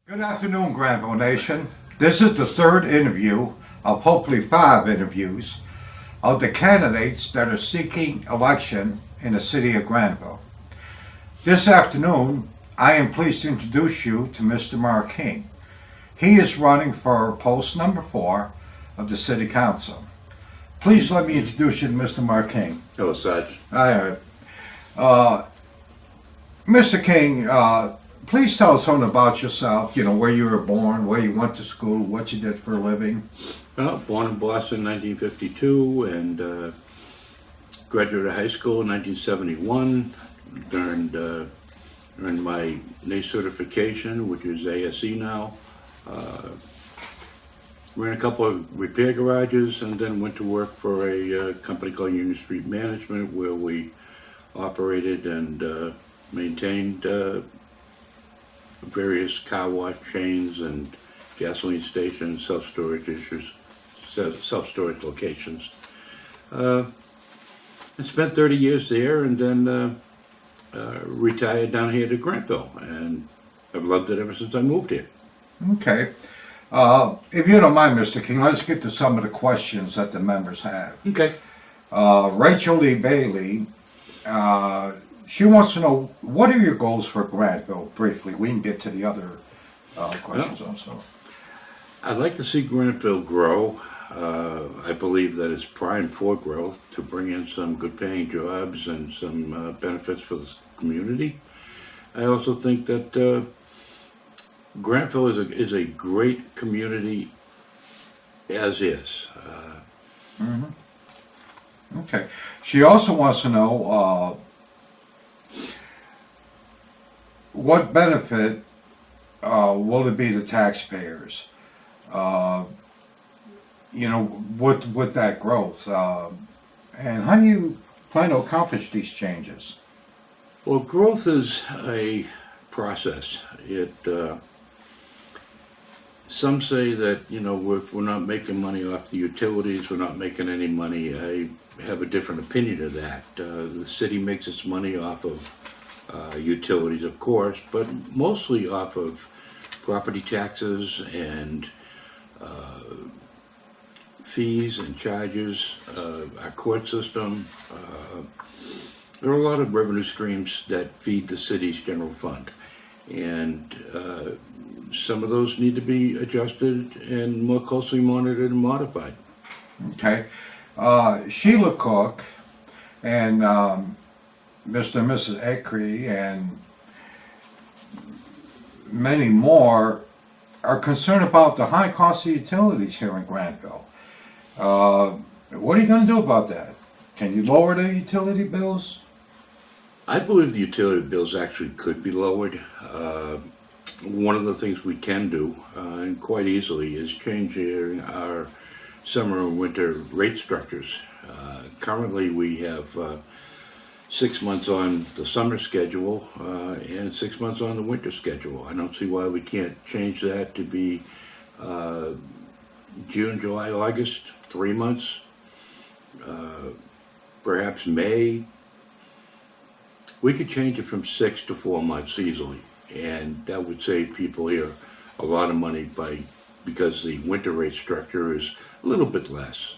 Good afternoon, Granville Nation. This is the third interview of hopefully 5 interviews of the candidates that are seeking election in the city of Granville. This afternoon, I am pleased to introduce you to Mr. Mark King. He is running for post number 4 of the City Council. Please let me introduce you to Mr. Mark King. Hello, Sarge. Hi, Mr. King, please tell us something about yourself, where you were born, where you went to school, what you did for a living. Well, born in Boston in 1952 and graduated high school in 1971. Earned my NACE certification, which is ASE now. Ran a couple of repair garages and then went to work for a company called Union Street Management, where we operated and maintained various car wash chains and gasoline stations, self-storage locations. I spent 30 years there and then retired down here to Grantville, and I've loved it ever since I moved here. Okay. If you don't mind, Mr. King, let's get to some of the questions that the members have. Okay. Rachel Lee Bailey, she wants to know, what are your goals for Grantville, briefly? We can get to the other questions also. I'd like to see Grantville grow. I believe that it's primed for growth to bring in some good paying jobs and some benefits for the community. I also think that Grantville is a great community as is. Okay. She also wants to know what benefit will it be to taxpayers, with that growth, and how do you plan to accomplish these changes? Well, growth is a process. Some say that, if we're not making money off the utilities, we're not making any money. I have a different opinion of that. The city makes its money off of utilities, of course, but mostly off of property taxes and fees and charges, our court system. There are a lot of revenue streams that feed the city's general fund, and some of those need to be adjusted and more closely monitored and modified. Okay. Sheila Cook and Mr. and Mrs. Eckrey and many more are concerned about the high cost of utilities here in Grantville. What are you going to do about that? Can you lower the utility bills? I believe the utility bills actually could be lowered. One of the things we can do, and quite easily, is changing our summer and winter rate structures. Currently we have 6 months on the summer schedule and 6 months on the winter schedule. I don't see why we can't change that to be June, July, August, 3 months, perhaps May. We could change it from 6 to 4 months easily, and that would save people here a lot of money because the winter rate structure is a little bit less.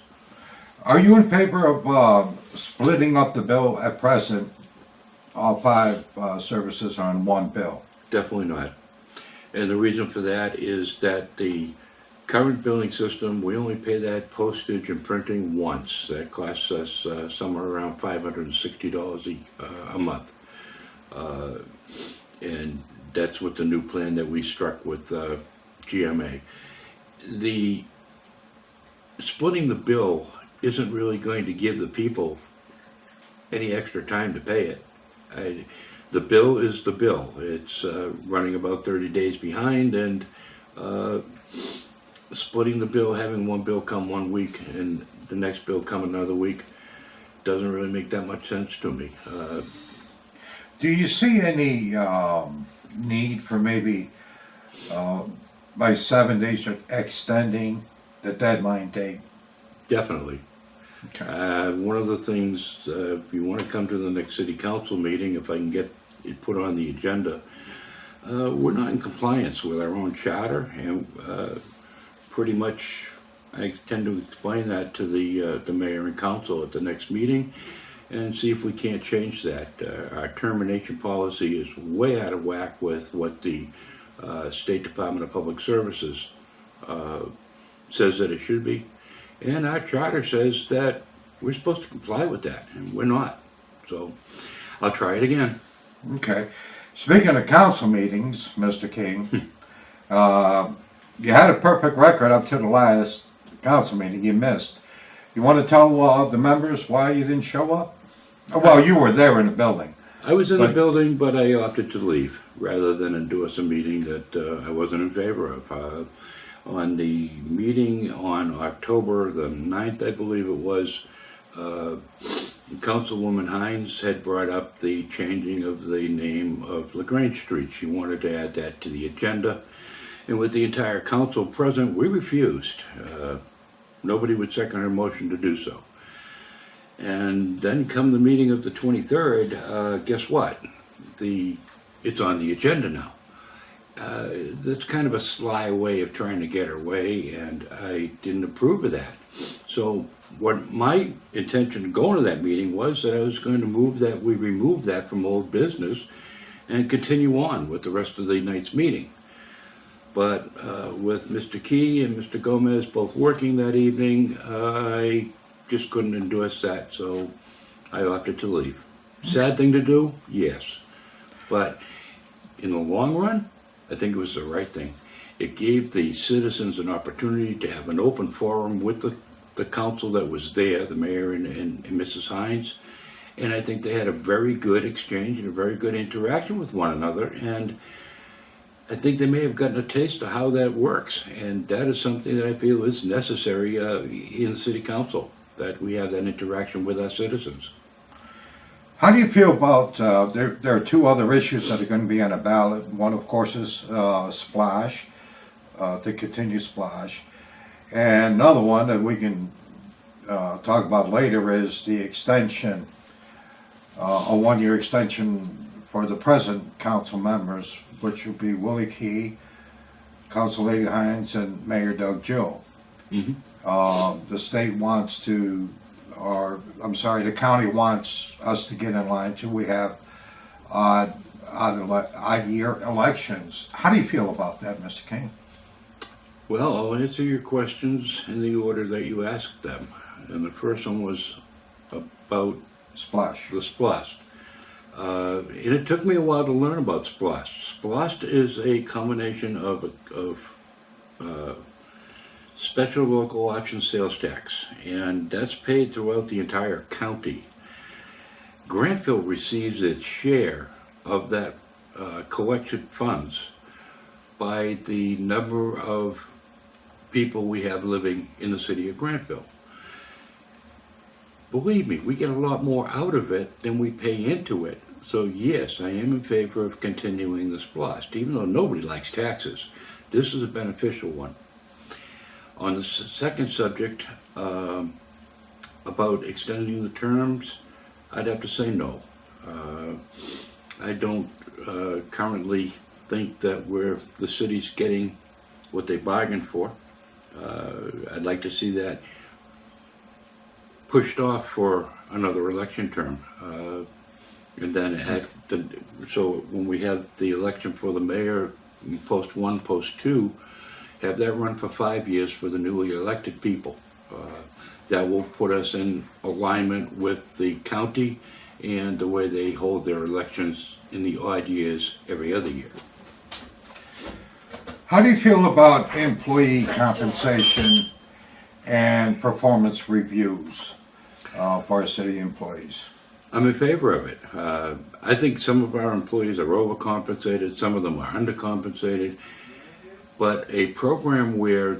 Are you in favor of splitting up the bill at present? All 5 services on one bill? Definitely not. And the reason for that is that the current billing system, we only pay that postage and printing once. That costs us somewhere around $560 a month. And that's with the new plan that we struck with GMA. The splitting the bill isn't really going to give the people any extra time to pay it. The bill is the bill. It's running about 30 days behind, and splitting the bill, having one bill come 1 week and the next bill come another week, doesn't really make that much sense to me. Do you see any need for maybe by 7 days extending the deadline date? Definitely. Okay. One of the things, if you want to come to the next city council meeting, if I can get it put on the agenda, we're not in compliance with our own charter, and pretty much I tend to explain that to the mayor and council at the next meeting and see if we can't change that. Our termination policy is way out of whack with what the State Department of Public Services says that it should be. And our charter says that we're supposed to comply with that, and we're not. So I'll try it again. Okay. Speaking of council meetings, Mr. King, you had a perfect record up to the last council meeting you missed. You want to tell the members why you didn't show up? Well, you were there in the building. I was in the building, but I opted to leave rather than endorse a meeting that I wasn't in favor of. On the meeting on October the 9th, I believe it was, Councilwoman Hines had brought up the changing of the name of LaGrange Street. She wanted to add that to the agenda. And with the entire council present, we refused. Nobody would second her motion to do so. And then come the meeting of the 23rd, guess what? It's on the agenda now. That's kind of a sly way of trying to get her way, and I didn't approve of that. So what my intention going to that meeting was that I was going to we remove that from old business and continue on with the rest of the night's meeting. But with Mr. Key and Mr. Gomez both working that evening, I just couldn't endorse that, so I opted to leave. Sad thing to do? Yes. But in the long run, I think it was the right thing. It gave the citizens an opportunity to have an open forum with the council that was there, the mayor and Mrs. Hines, and I think they had a very good exchange and a very good interaction with one another, and I think they may have gotten a taste of how that works, and that is something that I feel is necessary in the city council, that we have that interaction with our citizens. How do you feel about, there are two other issues that are going to be on the ballot. One, of course, is Splash, to continue Splash. And another one that we can talk about later is the extension, a one-year extension for the present council members, which will be Willie Key, Council Lady Hines, and Mayor Doug Gill. Mm-hmm. The state wants to, the county wants us to get in line till we have odd year elections. How do you feel about that, Mr. King? Well, I'll answer your questions in the order that you asked them. And the first one was about Splash. The Splash. And it took me a while to learn about Splash. Splash is a combination of special local option sales tax, and that's paid throughout the entire county. Grantville receives its share of that collected funds by the number of people we have living in the city of Grantville. Believe me, we get a lot more out of it than we pay into it. So yes, I am in favor of continuing the Splash, even though nobody likes taxes. This is a beneficial one. On the second subject, about extending the terms, I'd have to say no. I don't currently think that the city's getting what they bargained for. I'd like to see that pushed off for another election term. And then so when we have the election for the mayor, post 1, post 2, have that run for 5 years for the newly elected people. That will put us in alignment with the county and the way they hold their elections in the odd years every other year. How do you feel about employee compensation and performance reviews for our city employees? I'm in favor of it. I think some of our employees are overcompensated, some of them are undercompensated, but a program where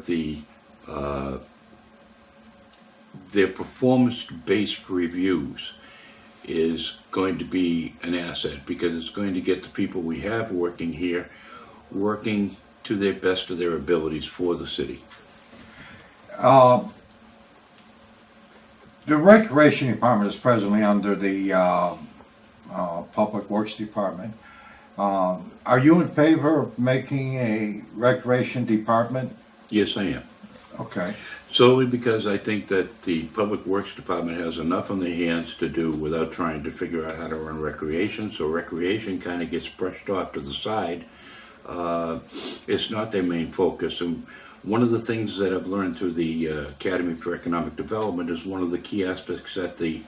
their performance-based reviews is going to be an asset, because it's going to get the people we have working here working to the best of their abilities for the city. The Recreation Department is presently under the Public Works Department. Are you in favor of making a recreation department? Yes, I am. Okay. Solely because I think that the Public Works Department has enough on their hands to do without trying to figure out how to run recreation, so recreation kind of gets brushed off to the side. It's not their main focus, and one of the things that I've learned through the Academy for Economic Development is one of the key aspects that the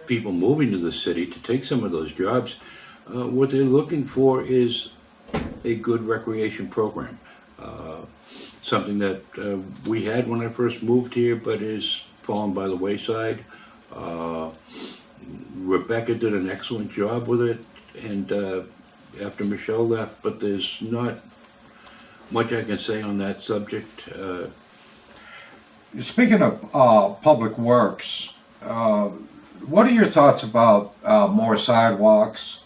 people moving to the city to take some of those jobs, what they're looking for is a good recreation program. Something that we had when I first moved here, but is fallen by the wayside. Rebecca did an excellent job with it, and after Michelle left, but there's not much I can say on that subject. Speaking of public works, what are your thoughts about more sidewalks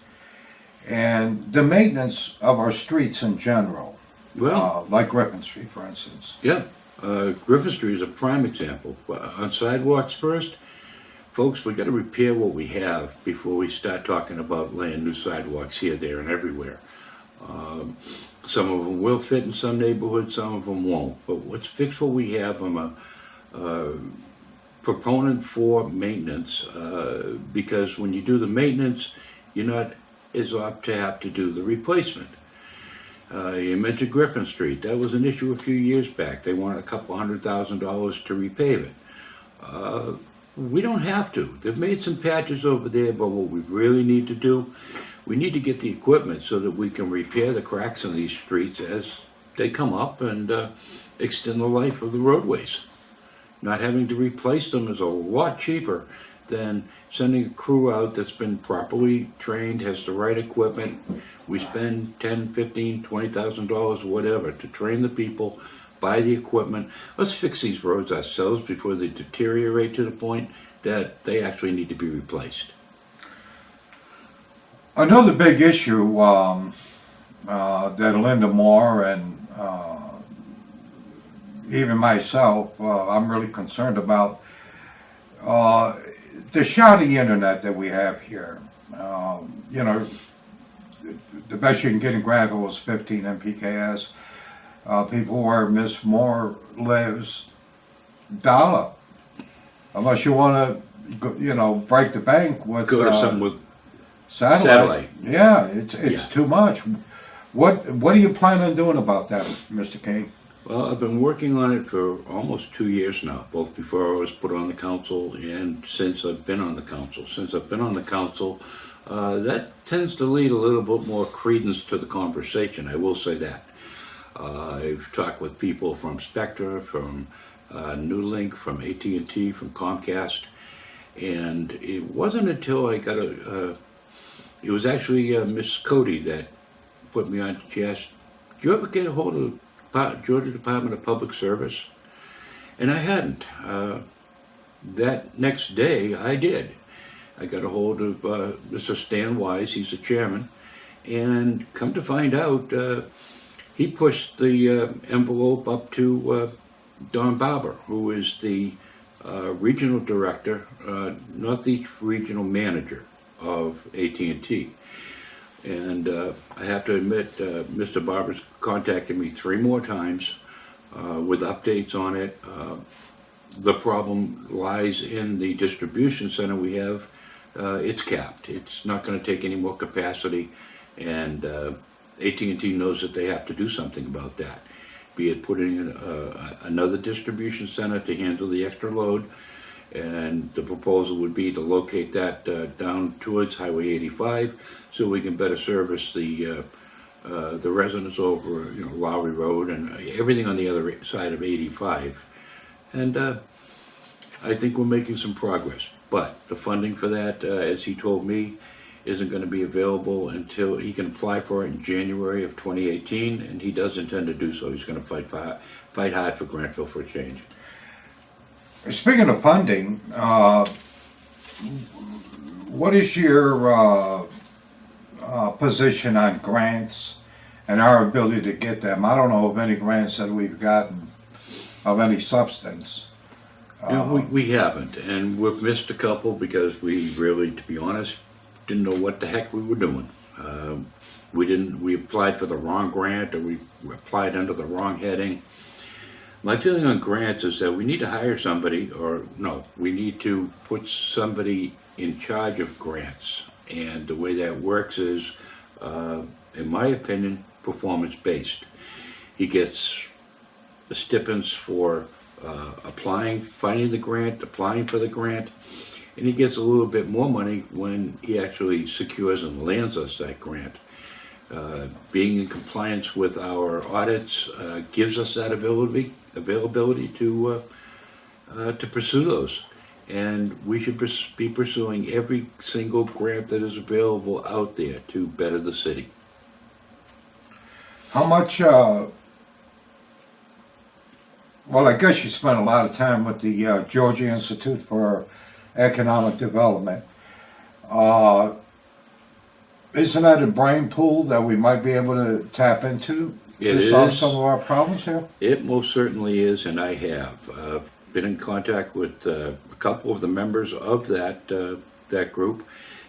and the maintenance of our streets in general? Well, Like Griffin Street, for instance. yeah, Griffin Street is a prime example. On sidewalks first, folks, we got to repair what we have before we start talking about laying new sidewalks here, there, and everywhere. Some of them will fit in some neighborhoods, some of them won't. But let's fix what we have. I'm a proponent for maintenance because when you do the maintenance, you're not as apt to have to do the replacement. You mentioned Griffin Street. That was an issue a few years back. They wanted $200,000 to repave it. We don't have to. They've made some patches over there, but what we really need to do, we need to get the equipment so that we can repair the cracks in these streets as they come up and extend the life of the roadways. Not having to replace them is a lot cheaper than sending a crew out that's been properly trained, has the right equipment. We spend $10,000, $15,000, $20,000, whatever, to train the people, buy the equipment. Let's fix these roads ourselves before they deteriorate to the point that they actually need to be replaced. Another big issue that Linda Moore and even myself, I'm really concerned about the shoddy internet that we have here. The best you can get in Grantville is 15 Mbps. People where Miss Moore lives, dial-up. Unless you want to, break the bank with Go to something with satellite. Yeah, it's too much. What do you plan on doing about that, Mr. King? Well, I've been working on it for almost 2 years now, both before I was put on the council and since I've been on the council. Since I've been on the council, that tends to lead a little bit more credence to the conversation, I will say that. I've talked with people from Spectra, from Newlink, from AT&T, from Comcast, and it wasn't until I got it was actually Miss Cody that put me on. She asked, "Do you ever get a hold of Georgia Department of Public Service?" And I hadn't. That next day, I did. I got a hold of Mr. Stan Wise, he's the chairman, and come to find out, he pushed the envelope up to Don Barber, who is the regional director, Northeast Regional Manager of AT&T. And I have to admit, Mr. Barber's contacted me 3 more times with updates on it. The problem lies in the distribution center we have. It's capped. It's not going to take any more capacity, and AT&T knows that they have to do something about that, be it putting in another distribution center to handle the extra load, and the proposal would be to locate that down towards Highway 85 so we can better service the residents over Lowry Road and everything on the other side of 85. And I think we're making some progress, but the funding for that, as he told me, isn't going to be available until he can apply for it in January of 2018, and he does intend to do so. He's going to fight hard for Grantville for a change. Speaking of funding, what is your position on grants and our ability to get them? I don't know of any grants that we've gotten of any substance. We haven't, and we've missed a couple because we really, to be honest, didn't know what the heck we were doing. We applied for the wrong grant, or we applied under the wrong heading. My feeling on grants is that we need to hire somebody, or no, we need to put somebody in charge of grants. And the way that works is, in my opinion, performance-based. He gets the stipends for applying, finding the grant, applying for the grant, and he gets a little bit more money when he actually secures and lands us that grant. Being in compliance with our audits gives us that availability to pursue those. And we should be pursuing every single grant that is available out there to better the city. How much, well, I guess you spent a lot of time with the Georgia Institute for Economic Development. Isn't that a brain pool that we might be able to tap into to solve some of our problems here? It most certainly is, and I have been in contact with a couple of the members of that group,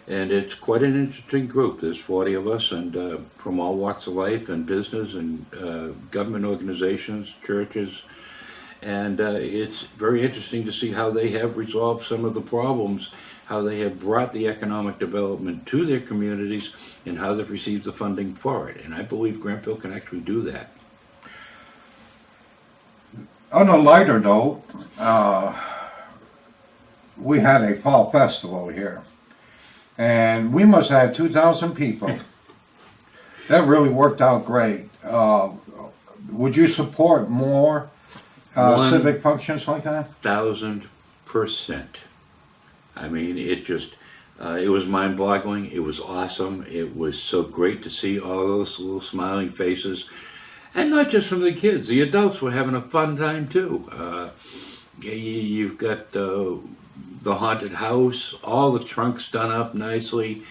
and it's quite an interesting group. There's 40 of us, and from all walks of life and business and government organizations, churches, and it's very interesting to see how they have resolved some of the problems, how they have brought the economic development to their communities, and how they've received the funding for it. And I believe Grantville can actually do that. On a lighter note, we had a fall festival here, and we must have had 2,000 people. That really worked out great. Would you support more civic functions like that? 1,000%. I mean, it was mind-boggling. It was awesome. It was so great to see all those little smiling faces. And not just from the kids. The adults were having a fun time, too. You've got the haunted house, all the trunks done up nicely.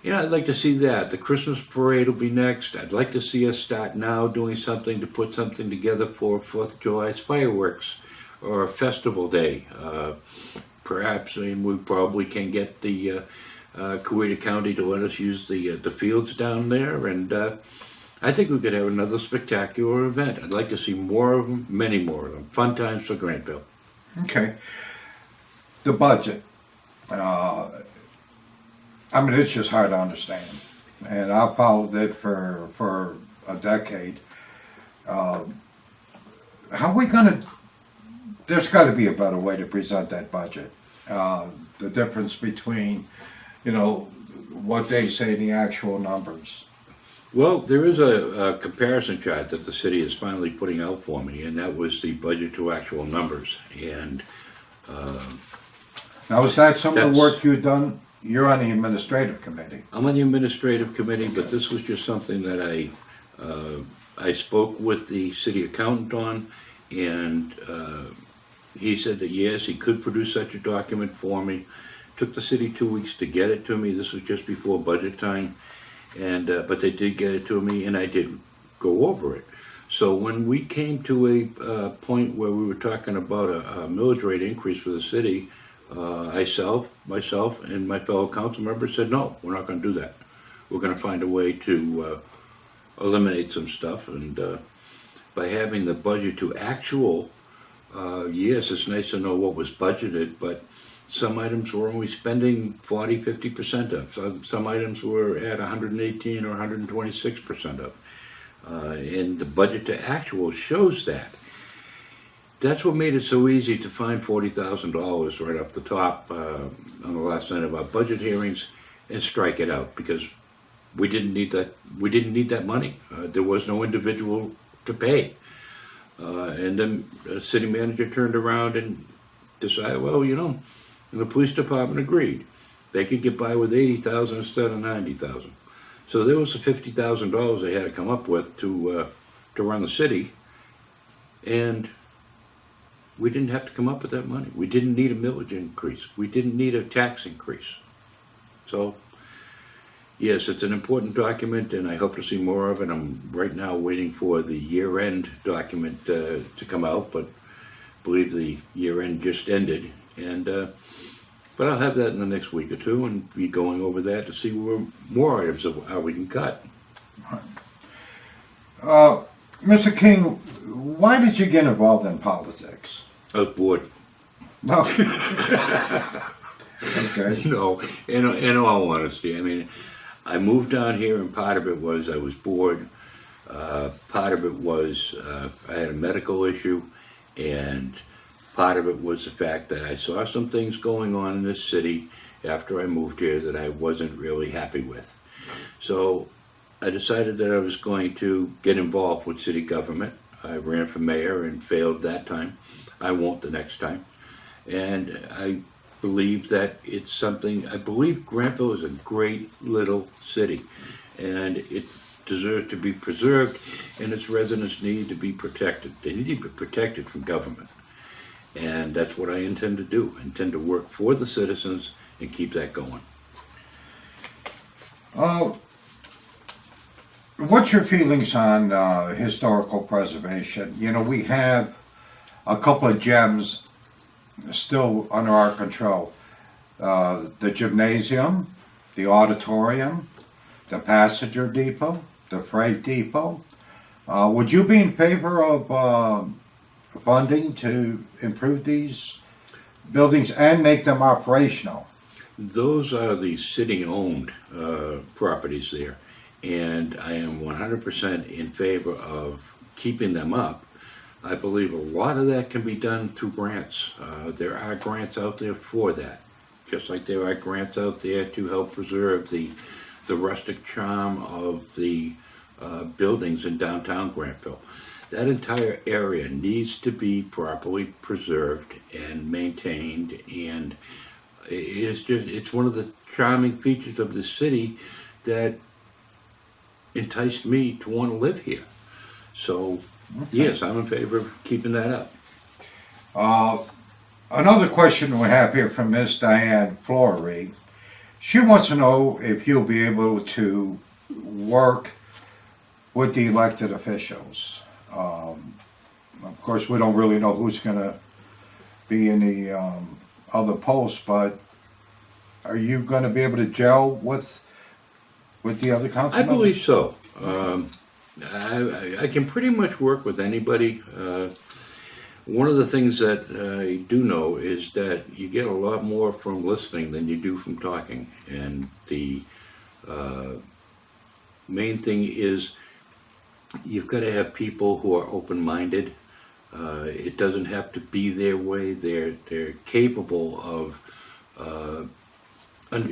You know, I'd like to see that. The Christmas parade will be next. I'd like to see us start now doing something to put something together for 4th of July's fireworks or a festival day. Perhaps, and we probably can get the Coweta County to let us use the fields down there, and I think we could have another spectacular event. I'd like to see more of them, many more of them. Fun times for Grantville. Okay. The budget. I mean, it's just hard to understand, and I followed it for a decade. How are we going to? There's got to be a better way to present that budget. The difference between, what they say and the actual numbers. Well, there is a comparison chart that the city is finally putting out for me, and that was the budget to actual numbers. And now, is that some of the work you've done? You're on the administrative committee. I'm on the administrative committee, but this was just something that I spoke with the city accountant on, and he said that yes, he could produce such a document for me. Took the city 2 weeks to get it to me. This was just before budget time, and but they did get it to me, and I did go over it. So when we came to a point where we were talking about a millage rate increase for the city, myself, and my fellow council members said, no, we're not going to do that. We're going to find a way to eliminate some stuff, and by having the budget to actual, yes, it's nice to know what was budgeted, but some items we're only spending 40, 50% of. Some items were at 118 or 126% of. And the budget to actual shows that. That's what made it so easy to find $40,000 right off the top on the last night of our budget hearings and strike it out, because we didn't need that. We didn't need that money. There was no individual to pay. And then the city manager turned around and decided, well, and the police department agreed. They could get by with $80,000 instead of $90,000. So there was the $50,000 they had to come up with to run the city, and we didn't have to come up with that money. We didn't need a millage increase. We didn't need a tax increase. So, yes, it's an important document, and I hope to see more of it. I'm right now waiting for the year-end document to come out, but I believe the year-end just ended. And But I'll have that in the next week or two and be going over that to see where more items of how we can cut. Mr. King, why did you get involved in politics? I was bored. No. Okay. No, in all honesty, I mean, I moved down here, and part of it was I was bored. Part of it was I had a medical issue, and part of it was the fact that I saw some things going on in this city after I moved here that I wasn't really happy with. So I decided that I was going to get involved with city government. I ran for mayor and failed that time. I won't the next time. And I believe that it's something, I believe Grantville is a great little city, and it deserves to be preserved, and its residents need to be protected. They need to be protected from government. And that's what I intend to do. I intend to work for the citizens and keep that going. What's your feelings on historical preservation? You know, we have a couple of gems still under our control. The gymnasium, the auditorium, the passenger depot, the freight depot. Would you be in favor of funding to improve these buildings and make them operational? Those are the city-owned properties there, and I am 100% in favor of keeping them up. I believe a lot of that can be done through grants. There are grants out there for that, just like there are grants out there to help preserve the rustic charm of the buildings in downtown Grantville. That entire area needs to be properly preserved and maintained, and it's one of the charming features of the city that enticed me to want to live here. So, yes, I'm in favor of keeping that up. Another question we have here from Miss Diane Flory. She wants to know if you'll be able to work with the elected officials. Of course, we don't really know who's going to be in the other posts, but are you going to be able to gel with the other council members? I believe so. I can pretty much work with anybody. One of the things that I do know is that you get a lot more from listening than you do from talking. And the main thing is you've got to have people who are open-minded. It doesn't have to be their way. They're capable of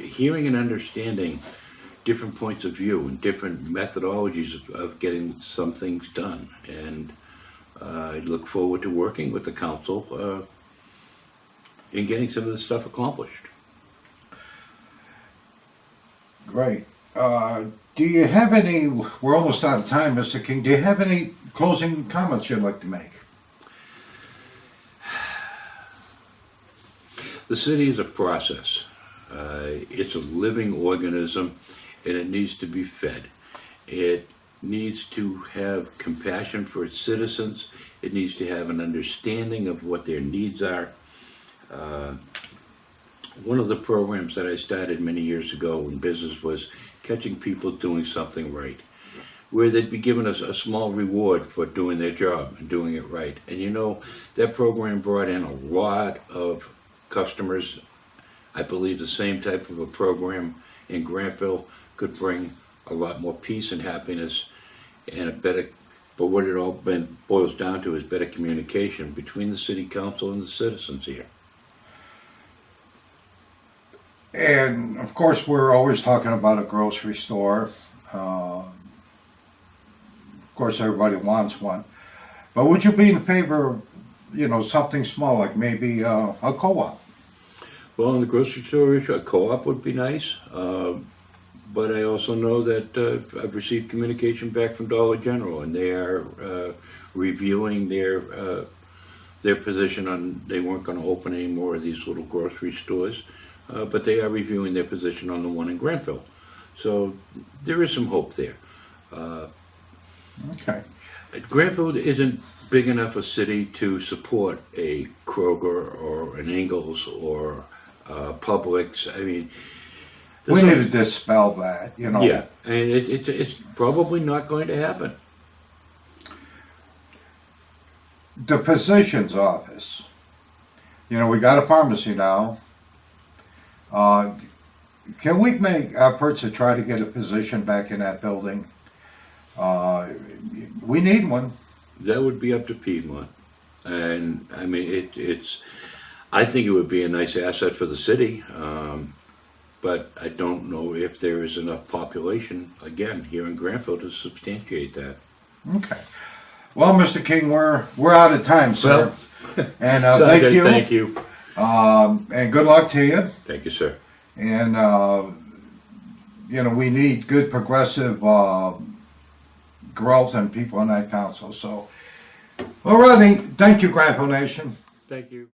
hearing and understanding different points of view and different methodologies of getting some things done. And I look forward to working with the council in getting some of this stuff accomplished. Great. Do you have any, we're almost out of time, Mr. King, do you have any closing comments you'd like to make? The city is a process. It's a living organism, and it needs to be fed. It needs to have compassion for its citizens. It needs to have an understanding of what their needs are. One of the programs that I started many years ago in business was catching people doing something right, where they'd be given us a small reward for doing their job and doing it right. And you know, that program brought in a lot of customers. I believe the same type of a program in Grantville could bring a lot more peace and happiness and a better, but what it all boils down to is better communication between the city council and the citizens here. And of course, we're always talking about a grocery store. Of course, everybody wants one. But would you be in favor of, you know, something small, like maybe a co-op? Well, on the grocery store issue, a co-op would be nice. But I also know that I've received communication back from Dollar General, and they are reviewing their position on, they weren't going to open any more of these little grocery stores. But they are reviewing their position on the one in Grantville. So there is some hope there. Okay. Grantville isn't big enough a city to support a Kroger or an Ingles or Publix. I mean, We there's need to dispel that, you know. yeah, and it's probably not going to happen. The physician's office. You know, we got a pharmacy now. Can we make efforts to try to get a physician back in that building? We need one. That would be up to Piedmont, and I mean it's. I think it would be a nice asset for the city, but I don't know if there is enough population again here in Grantville to substantiate that. Okay. Well, Mr. King, we're out of time, sir. Well, and so thank good, you. Thank you. And good luck to you. Thank you, sir. And you know, we need good progressive growth and people on that council. So, alrighty. Thank you, Grantville Nation. Thank you.